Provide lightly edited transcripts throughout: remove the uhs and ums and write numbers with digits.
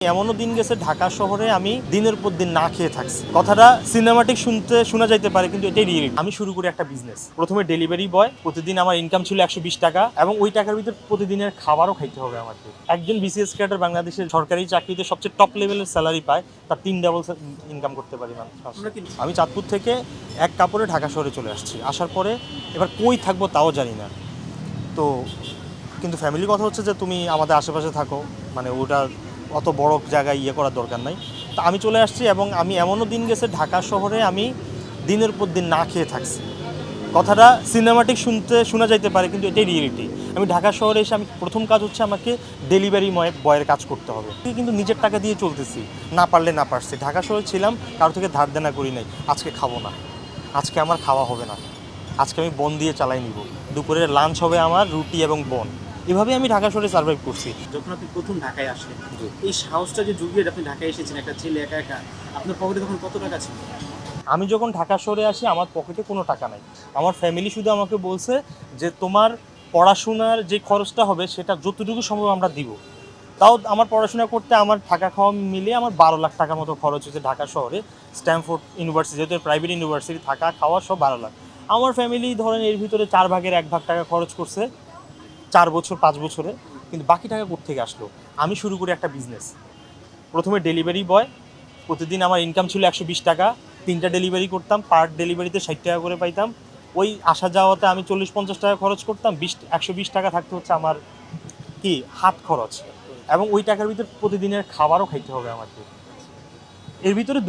এমনও দিন গেছে ঢাকা শহরে আমি দিনের পর দিন না খেয়ে থাকছি। কথাটা সিনেমাটিক শোনা যাইতে পারে, কিন্তু এটাই রিয়েলিটি। আমি শুরু করি একটা বিজনেস, প্রথমে ডেলিভারি বয়। প্রতিদিন আমার ইনকাম ছিল 120 টাকা, এবং ওই টাকার ভিতর প্রতিদিনের খাবারও খাইতে হবে আমাকে। একজন বিসিএস ক্যাডার বাংলাদেশের সরকারি চাকরিতে সবচেয়ে টপ লেভেলের স্যালারি পায়, তার 3 ডাবল ইনকাম করতে পারি মানুষ। আমি চাঁদপুর থেকে এক কাপড়ে ঢাকা শহরে চলে আসছি। আসার পরে এবার কই থাকবো তাও জানি না। তো কিন্তু ফ্যামিলির কথা হচ্ছে যে তুমি আমাদের আশেপাশে থাকো, মানে ওটা অত বড় জায়গায় করার দরকার নাই। তো আমি চলে আসছি, এবং আমি এমনও দিন গেছে ঢাকা শহরে আমি দিনের পর দিন না খেয়ে থাকছি। কথাটা সিনেমাটিক শোনা যাইতে পারে, কিন্তু এটাই রিয়েলিটি। আমি ঢাকা শহরে এসে আমি প্রথম কাজ হচ্ছে আমাকে ডেলিভারি বয়ের কাজ করতে হবে, কিন্তু নিজের টাকা দিয়ে চলতেছি, না পারলে না পারছি। ঢাকা শহরে ছিলাম, কারো থেকে ধার দেনা করি নাই। আজকে খাবো না, আজকে আমার খাওয়া হবে না, আজকে আমি বন দিয়ে চালাই নিব। দুপুরের লাঞ্চ হবে আমার রুটি এবং বন। এভাবে আমি ঢাকা শহরে সার্ভাইভ করছি। যখন আপনি প্রথম ঢাকায় আসলেন, এই সাহসটা যে জুগিয়ে আপনি ঢাকায় এসেছেন একটা ছেলে একা একা, আপনার পকেটে তখন কত টাকা ছিল? আমি যখন ঢাকা শহরে আসি আমার পকেটে কোনো টাকা নাই। আমার ফ্যামিলি শুধু আমাকে বলছে যে তোমার পড়াশোনার যে খরচটা হবে সেটা যতটুকু সম্ভব আমরা দিব। তাও আমার পড়াশোনা করতে আমার থাকা খাওয়া মিলিয়ে আমার 12 লাখ টাকার মতো খরচ হয়েছে ঢাকা শহরে। স্ট্যামফোর্ড ইউনিভার্সিটি, যেহেতু প্রাইভেট ইউনিভার্সিটি, থাকা খাওয়া সব 12 লাখ। আমার ফ্যামিলি ধরেন এর ভিতরে 4 ভাগের 1 ভাগ টাকা খরচ করছে 4 বছর 5 বছরে। কিন্তু বাকি টাকা কোত্থেকে আসলো? আমি শুরু করি একটা বিজনেস, প্রথমে ডেলিভারি বয়। প্রতিদিন আমার ইনকাম ছিল 120 টাকা, 3টা ডেলিভারি করতাম, পার ডেলিভারিতে 60 টাকা করে পাইতাম। ওই আসা যাওয়াতে আমি 40-50 টাকা খরচ করতাম, 120 টাকা থাকতে হচ্ছে আমার কি হাত খরচ, এবং ওই টাকার ভিতর প্রতিদিনের খাবারও খাইতে হবে আমাকে। এর ভিতরে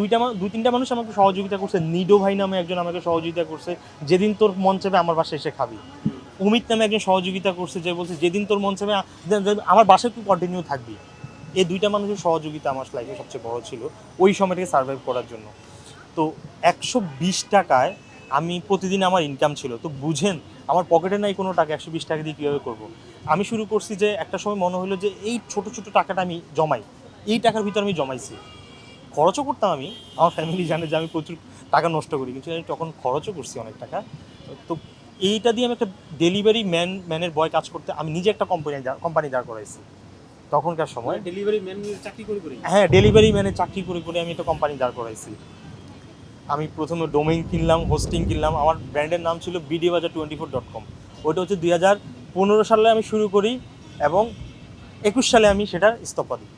দুই তিনটা মানুষ আমাকে সহযোগিতা করছে। নিডো ভাই নামে একজন আমাকে সহযোগিতা করছে, যেদিন তোর মন চাইবে আমার বাসায় এসে খাবি। অমিত নামে একজন সহযোগিতা করছে, যে বলছে যেদিন তোর মন চাইবে আমার বাসায় তুই কন্টিনিউ থাকবি। এই দুইটা মানুষের সহযোগিতা আমার লাইফে সবচেয়ে বড় ছিল ওই সময়টাকে সার্ভাইভ করার জন্য। তো 120 টাকায় আমি প্রতিদিন আমার ইনকাম ছিল। তো বুঝেন আমার পকেটে নাই কোনো টাকা, 120 টাকা দিয়ে কীভাবে করবো। আমি শুরু করছি যে একটা সময় মনে হলো যে এই ছোট ছোট টাকাটা আমি জমাই, এই টাকার ভিতরে আমি জমাইছি। খরচও করতাম আমি, আমার ফ্যামিলি জানে যে আমি প্রচুর টাকা নষ্ট করি, কিন্তু আমি তখন খরচও করছি অনেক টাকা। তো এইটা দিয়ে আমি একটা ডেলিভারি ম্যানের বয় কাজ করতে আমি নিজে একটা কোম্পানি দাঁড় করাইছি তখনকার সময়। ডেলিভারি ম্যান চাকরি করে? হ্যাঁ, ডেলিভারি ম্যানে চাকরি করে আমি একটা কোম্পানি দাঁড় করাইছি। আমি প্রথমে ডোমেইন কিনলাম, হোস্টিং কিনলাম। আমার ব্র্যান্ডের নাম ছিল bdbazaar24.com। ওইটা হচ্ছে 2015 সালে আমি শুরু করি, এবং 21 সালে আমি সেটা স্থপা দিই।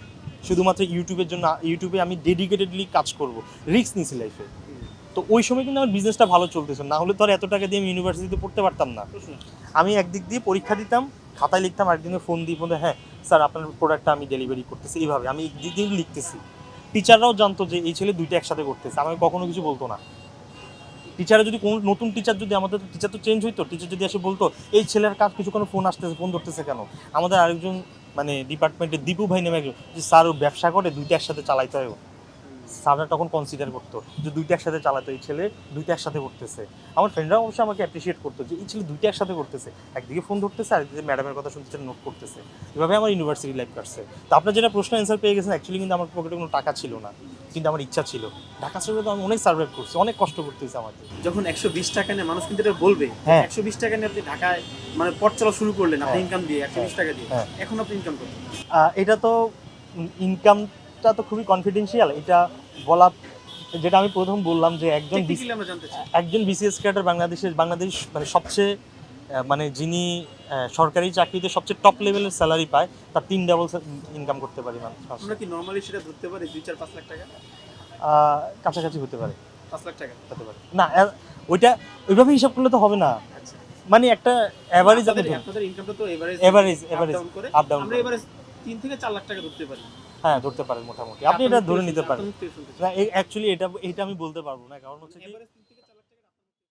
শুধুমাত্র ইউটিউবের জন্য, ইউটিউবে আমি ডেডিকেটেডলি কাজ করব, রিস্ক নিয়েছি লাইফে। তো ওই সময় কিন্তু আমার বিজনেসটা ভালো চলতেছে, না হলে তো আর এত টাকা দিয়ে আমি ইউনিভার্সিটিতে পড়তে পারতাম না। আমি একদিক দিয়ে পরীক্ষা দিতাম, খাতায় লিখতাম, আরেকদিনে ফোন দিয়ে হ্যাঁ স্যার আপনার প্রোডাক্টটা আমি ডেলিভারি করতেছি। এইভাবে আমি একদিক দিয়ে লিখতেছি। টিচাররাও জানতো যে এই ছেলে দুইটা একসাথে করতেছে, আমাকে কখনো কিছু বলতো না। টিচারে যদি কোনো নতুন টিচার, যদি আমাদের টিচার তো চেঞ্জ হইতো, টিচার যদি এসে বলতো এই ছেলের কাজ কিছুক্ষণ ফোন আসতেছে, ফোন ধরতেছে কেন, আমাদের আরেকজন মানে ডিপার্টমেন্টে দীপু ভাই নামে একজন, যে স্যার ও ব্যবসা করে, দুইটা একসাথে চালাইতে হয়। স্যাররা তখন কনসিডার করতো যে দুইটা একসাথে চালাতো, এই ছেলে দুইটা একসাথে করতেছে। আমার ফ্রেন্ডরা অবশ্যই আমাকে অ্যাপ্রিসিয়েট করতো যে এই ছেলে দুইটা একসাথে করতেছে, একদিকে ফোন ধরতেছে, আরেকদিকে ম্যাডামের কথা শুনতেছে, নোট করতেছে। এভাবে আমার ইউনিভার্সিটি লাইফ কাটছে। তো আপনার যেটা প্রশ্ন অ্যান্সার পেয়ে গেছেন, অ্যাকচুয়ালি কিন্তু আমার পকেটে কোনো টাকা ছিল না, কিন্তু আমার ইচ্ছা ছিল। ঢাকা শহরে তো আমি অনেক সার্ভাইভ করছি, অনেক কষ্ট করতেছি আমাকে। যখন 120 টাকা নিয়ে মানুষ কিন্তু এটা বলবে, হ্যাঁ 120 টাকা নিয়ে আপনি ঢাকায় মানে পথ চলা শুরু করলেন, আপনি ইনকাম দিয়ে 120 টাকা দিয়ে। হ্যাঁ। এখন আপনি ইনকাম করছেন? এটা তো ইনকামটা তো খুবই কনফিডেন্সিয়াল, এটা বলা। যেটা আমি প্রথম বললাম যে টেকনিক্যালি আমরা জানতে চাই। একজন বিসিএস ক্যাডার বাংলাদেশ মানে সবচেয়ে মানে যিনি সরকারি চাকরিতে সবচেয়ে টপ লেভেলের স্যালারি পায়, তার 3 ডাবল ইনকাম করতে পারি মানুষ। আমরা কি নরমালি সেটা ধরতে পারি 2-4-5 লাখ টাকা? কাছাকাছি হতে পারে, 5 লাখ টাকা হতে পারে না। ওইটা ওইভাবে হিসাব করলে তো হবে না। আচ্ছা, মানে একটা অ্যাভারেজ, আপনাদের ইনকামটা তো এভারেজ আপ ডাউন আমরা এভারেজ 3 থেকে 4 লাখ টাকা ধরতে পারি। হ্যাঁ, ধরতে পারেন মোটামুটি, আপনি এটা ধরে নিতে পারেন। না, অ্যাকচুয়ালি এটা আমি বলতে পারবো না, কারণ হচ্ছে কি